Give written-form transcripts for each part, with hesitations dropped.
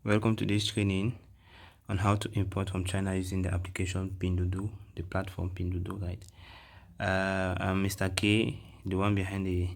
Welcome to this training on how to import from China using the application Pindoudou, the platform Pindoudou, right? I'm Mr. K. The one behind the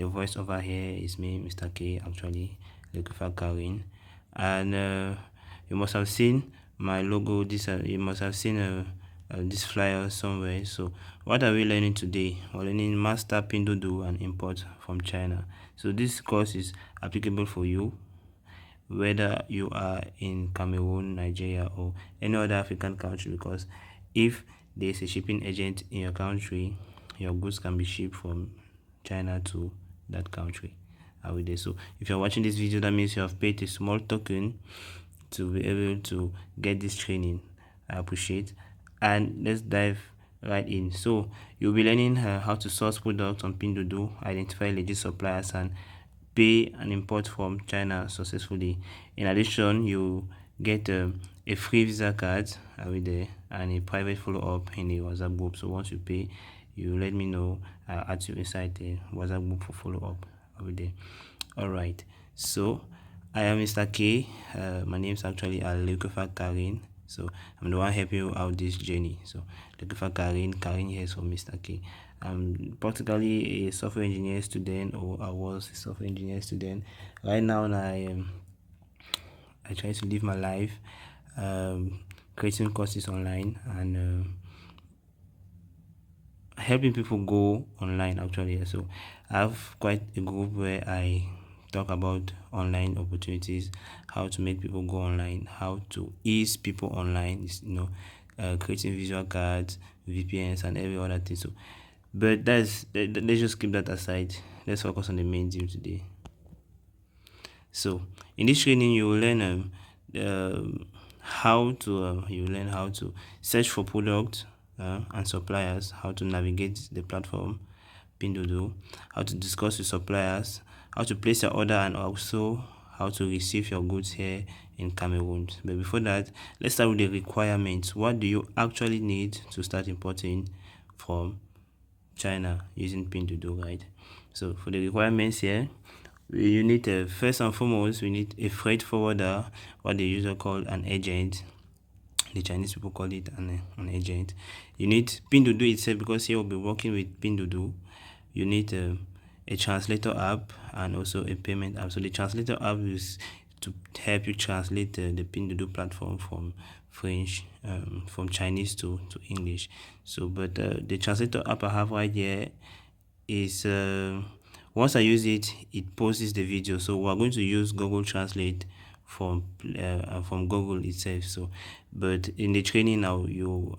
voice over here is me, Mr. K, actually, Lekufa Karin. And you must have seen my logo, you must have seen this flyer somewhere. So what are we learning today? We're learning master Pindoudou and import from China. So this course is applicable for you whether you are in Cameroon, Nigeria, or any other African country, because if there is a shipping agent in your country, your goods can be shipped from China to that country. So if you're watching this video, that means you have paid a small token to be able to get this training. I appreciate. And let's dive right in. So you'll be learning how to source products on Pindoudou, identify legit suppliers, and pay and import from China successfully. In addition, you get a free visa card and a private follow-up in the WhatsApp group. So once you pay, you let me know. I'll add you inside the WhatsApp group for follow-up all right, so I am Mr. K. My name is actually Lekufa Karin. So I'm the one helping you out this journey. So Lekufa Karin here for Mr. K. I'm practically a software engineer student, or I was a software engineer student. Right now, I try to live my life, creating courses online and helping people go online actually. So I have quite a group where I talk about online opportunities, how to make people go online, how to ease people online, creating visual cards, VPNs, and every other thing. So but let's just keep that aside. Let's focus on the main deal today. So in this training, you will learn how to search for products and suppliers, how to navigate the platform Pindoudou, how to discuss with suppliers, how to place your order, and also how to receive your goods here in Cameroon. But before that, let's start with the requirements. What do you actually need to start importing from China using Pindoudou, right? So for the requirements here, you need first and foremost, we need a freight forwarder, what they usually call an agent. The Chinese people call it an agent. You need Pindoudou itself, because here we'll be working with Pindoudou. You need a translator app and also a payment app. So the translator app is to help you translate the Pindoudou platform from French, from Chinese to English. So but the translator app I have right here is once I use it, it posts the video. So we're going to use Google Translate from Google itself. So but in the training now,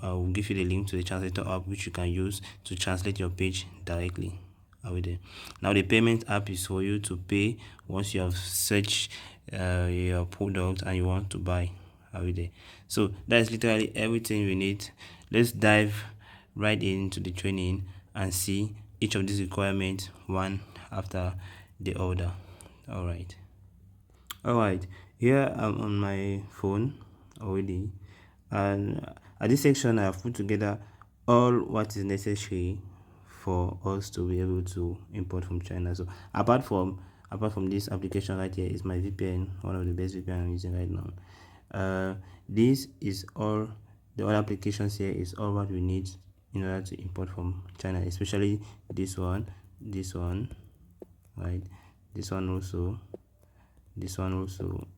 I'll give you the link to the translator app, which you can use to translate your page directly. Now the payment app is for you to pay once you have searched your product and you want to buy. So that's literally everything we need. Let's dive right into the training and see each of these requirements one after the other. All right, here I'm on my phone already, and at this section I have put together all what is necessary for us to be able to import from China. So apart from this application right here is my VPN, one of the best VPN I'm using right now. This is all the other applications here is all what we need in order to import from China, especially this one, right, this one also,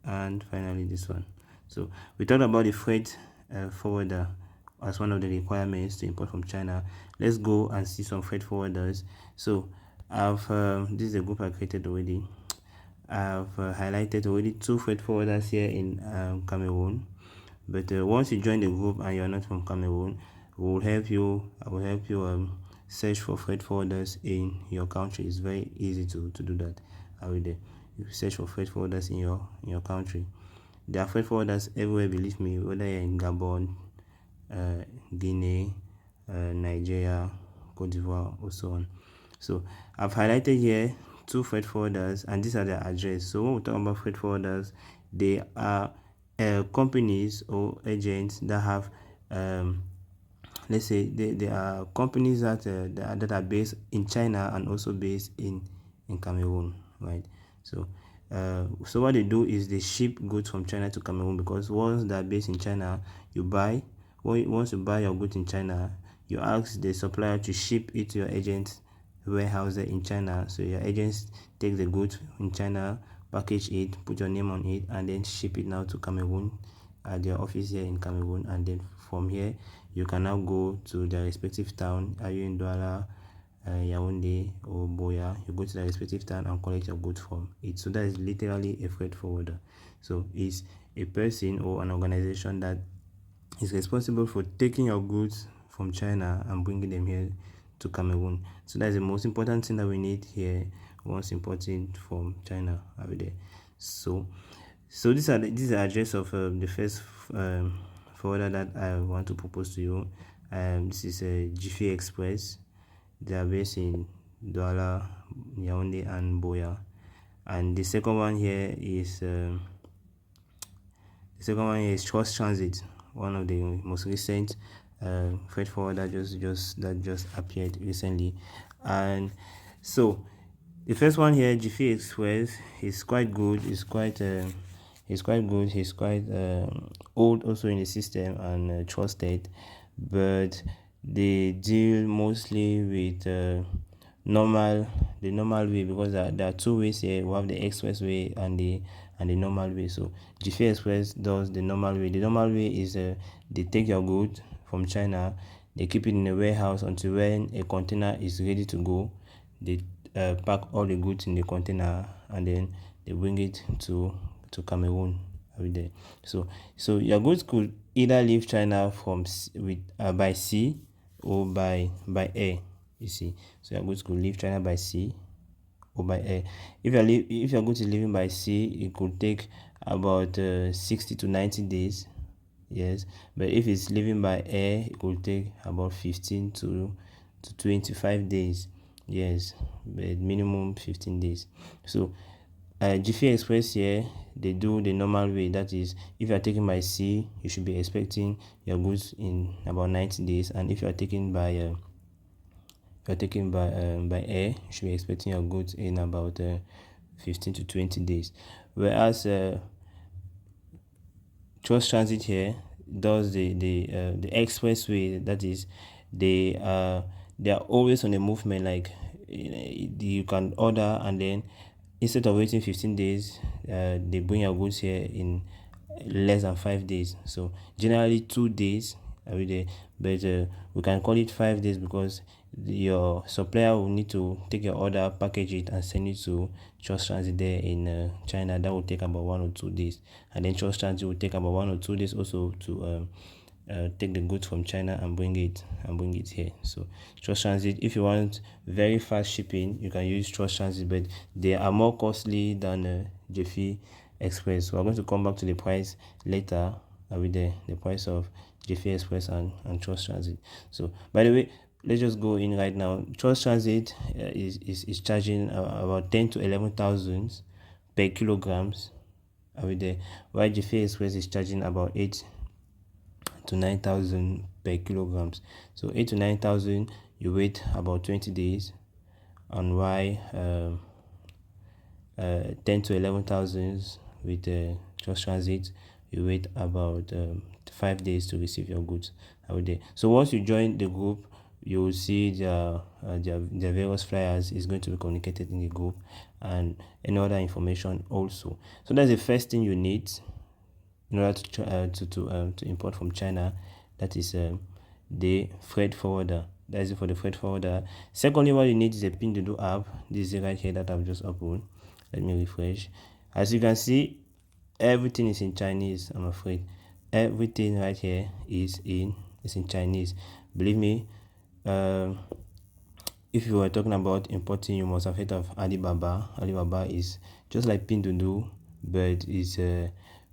and finally this one. So we talked about the freight forwarder as one of the requirements to import from China. Let's go and see some freight forwarders. So I've this is a group I created already. I've highlighted already 2 freight forwarders here in Cameroon. But once you join the group and you're not from Cameroon, I will help you search for freight forwarders in your country. It's very easy to do that. You search for freight forwarders in your country. There are freight forwarders everywhere, believe me, whether you're in Gabon, Guinea, Nigeria, Cote d'Ivoire, or so on. So I've highlighted here 2 freight forwarders, and these are their address. So when we talk about freight forwarders, they are companies or agents that have let's say they are companies that are based in China and also based in Cameroon, right? So So what they do is they ship goods from China to Cameroon, because once they're based in China, once you buy your goods in China, you ask the supplier to ship it to your agent warehouse in China. So your agents take the goods in China, package it, put your name on it, and then ship it now to Cameroon at their office here in Cameroon. And then from here you can now go to their respective town. Are you in Douala, Yaoundé or Boya? You go to the respective town and collect your goods from it. So that is literally a freight forwarder. So it's a person or an organization that is responsible for taking your goods from China and bringing them here to Cameroon. So that's the most important thing that we need here once importing from China over there. So these are the address of the first forwarder that I want to propose to you. This is a Jiffy Express. They are based in Douala, Yaoundé, and Boya. And the second one here is Trust Transit, one of the most recent freight forwarder that just appeared recently. And so the first one here, Jiffy Express, is quite good. He's quite good. He's quite old also in the system and trusted, but they deal mostly with the normal way, because there are two ways here. We have the expressway and the normal way. So Jiffy Express does the normal way. The normal way is they take your goods from China, they keep it in a warehouse until when a container is ready to go. They pack all the goods in the container and then they bring it to Cameroon every day. So your goods could either leave China by sea or by air. You see, so your goods could leave China by sea or by air. If your goods is leaving by sea, it could take about 60 to 90 days. Yes, but if it's leaving by air, it could take about 15 to 25 days. Yes, but minimum 15 days. So Jiffy Express here, they do the normal way. That is, if you are taking by sea, you should be expecting your goods in about 90 days, and if you are taking by air, you should be expecting your goods in about 15 to 20 days. Whereas Trust Transit here does the expressway. That is, they are always on the movement. Like you can order, and then instead of waiting 15 days, they bring your goods here in less than 5 days. So generally 2 days every day, but we can call it 5 days because your supplier will need to take your order, package it, and send it to Trust Transit there in China. That will take about 1 or 2 days, and then Trust Transit will take about 1 or 2 days also to take the goods from China and bring it here. So Trust Transit, if you want very fast shipping, you can use Trust Transit, but they are more costly than Jiffy Express. So we're going to come back to the price later with the price of Jiffy Express and Trust Transit. So by the way, let's just go in right now. Trust Transit is charging about 10 to 11,000 per kilograms every day, while Jiffy Express is charging about 8 to 9,000 per kilograms. So 8 to 9,000, you wait about 20 days, and why 10 to 11,000 with Trust Transit, you wait about 5 days to receive your goods every day. So once you join the group, you will see their various flyers is going to be communicated in the group, and any other information also. So that's the first thing you need in order to import from China. That is the freight forwarder. That is it for the freight forwarder. Secondly, what you need is a Pindoudou app. This is it right here that I've just opened. Let me refresh. As you can see, everything is in Chinese. I'm afraid everything right here is in Chinese. Believe me, if you were talking about importing, you must have heard of Alibaba. Alibaba is just like Pindoudou, but it's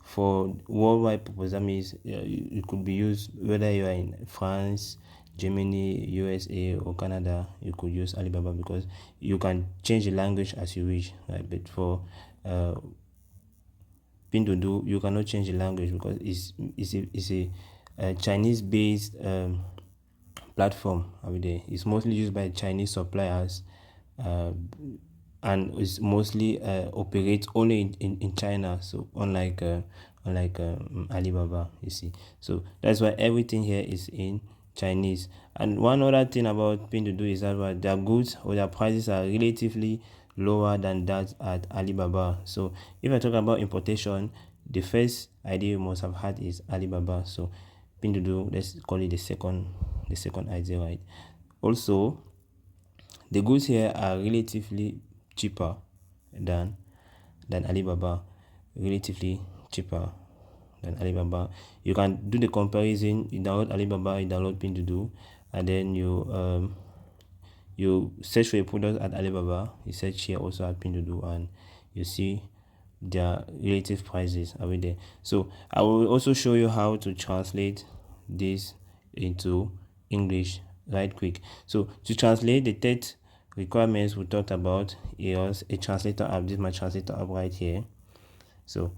for worldwide purpose. That means it could be used whether you are in France, Germany, USA, or Canada. You could use Alibaba because you can change the language as you wish, right? But for Pindoudou, you cannot change the language because it's a Chinese-based platform. It's mostly used by Chinese suppliers, and is mostly operates only in China. So unlike Alibaba, you see. So that's why everything here is in Chinese. And one other thing about Pindoudou is that their goods or their prices are relatively lower than that at Alibaba. So if I talk about importation, the first idea you must have had is Alibaba. So Pindoudou, let's call it the second idea, right? Also, the goods here are relatively cheaper than Alibaba, relatively cheaper than Alibaba. You can do the comparison. You download Alibaba, you download Pindoudou, and then you search for a product at Alibaba. You search here also at Pindoudou, and you see their relative prices are there. So I will also show you how to translate this into English right quick. So to translate, the third requirements we talked about is a translator app. This is my translator app right here. So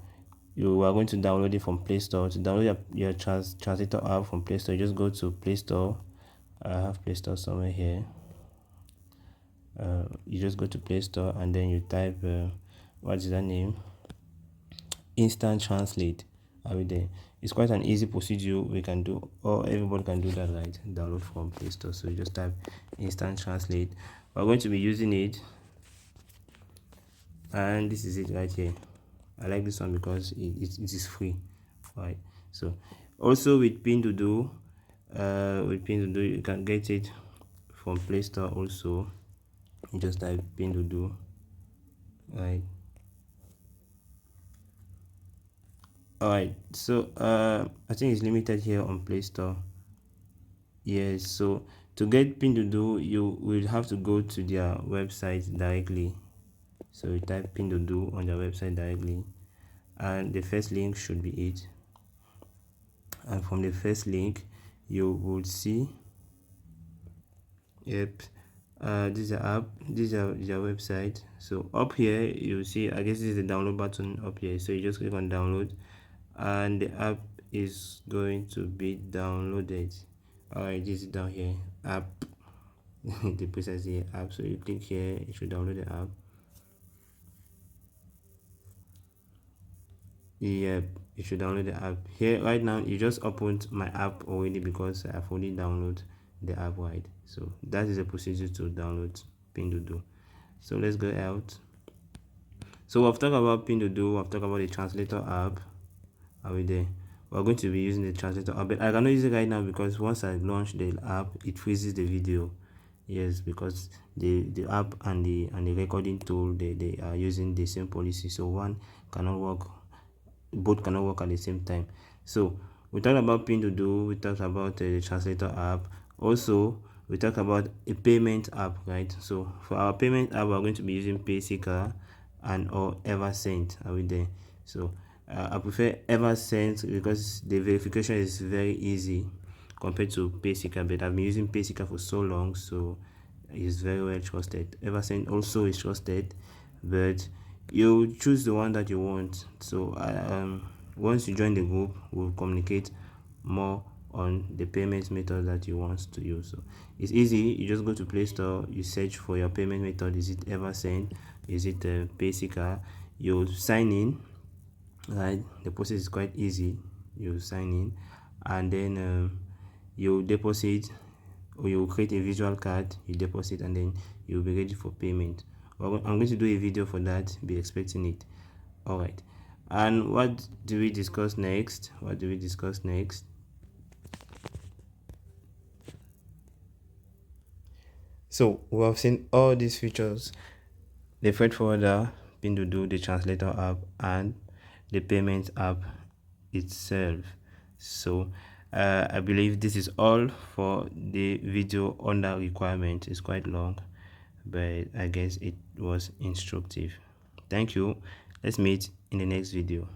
you are going to download it from Play Store. To download your translator app from Play Store, you just go to Play Store. I have Play Store somewhere here. You just go to Play Store and then you type what is that name? Instant Translate. Are we there? It's quite an easy procedure we can do, or everybody can do that, right? Download from Play Store. So you just type Instant Translate. We're going to be using it, and this is it right here. I like this one because it is free, right? So also with Pindoudou, you can get it from Play Store also. You just type Pindoudou, right? Alright, so I think it's limited here on Play Store. Yes, so to get Pindoudou, you will have to go to their website directly. So you type Pindoudou on their website directly, and the first link should be it. And from the first link, you will see, yep, this is the app, this is their website. So up here, you see, I guess this is the download button up here. So you just click on download, and the app is going to be downloaded. Alright, this is down here, app. The process here, app. So you click here, it should download the app. Yep, you should download the app. Here right now, you just opened my app already because I've already downloaded the app, right? So that is the procedure to download Pindoudou. So let's go out. So we've talked about Pindoudou, we've talked about the translator app. Are we there? We're going to be using the translator app, but I cannot use it right now because once I launch the app, it freezes the video. Yes, because the app and the recording tool, they are using the same policy, so one cannot work, both cannot work at the same time. So we talked about Pindoudou, we talked about the translator app. Also, we talked about a payment app, right? So for our payment app, we're going to be using Paysika and or Eversend. Are we there? So I prefer Eversend because the verification is very easy compared to Paysika, but I've been using Paysika for so long, so it's very well trusted. Eversend also is trusted, but you choose the one that you want. So once you join the group, we'll communicate more on the payment method that you want to use. So it's easy. You just go to Play Store, you search for your payment method. Is it Eversend? Is it Paysika? You sign in, right? The process is quite easy. You sign in, and then you deposit, or you create a visual card, you deposit, and then you'll be ready for payment. I'm going to do a video for that, be expecting it. All right, and what do we discuss next? So we have seen all these features: the freight forwarder, Pindoudou, the translator app, and the payment app itself. So I believe this is all for the video under requirement. It's quite long, but I guess it was instructive. Thank you. Let's meet in the next video.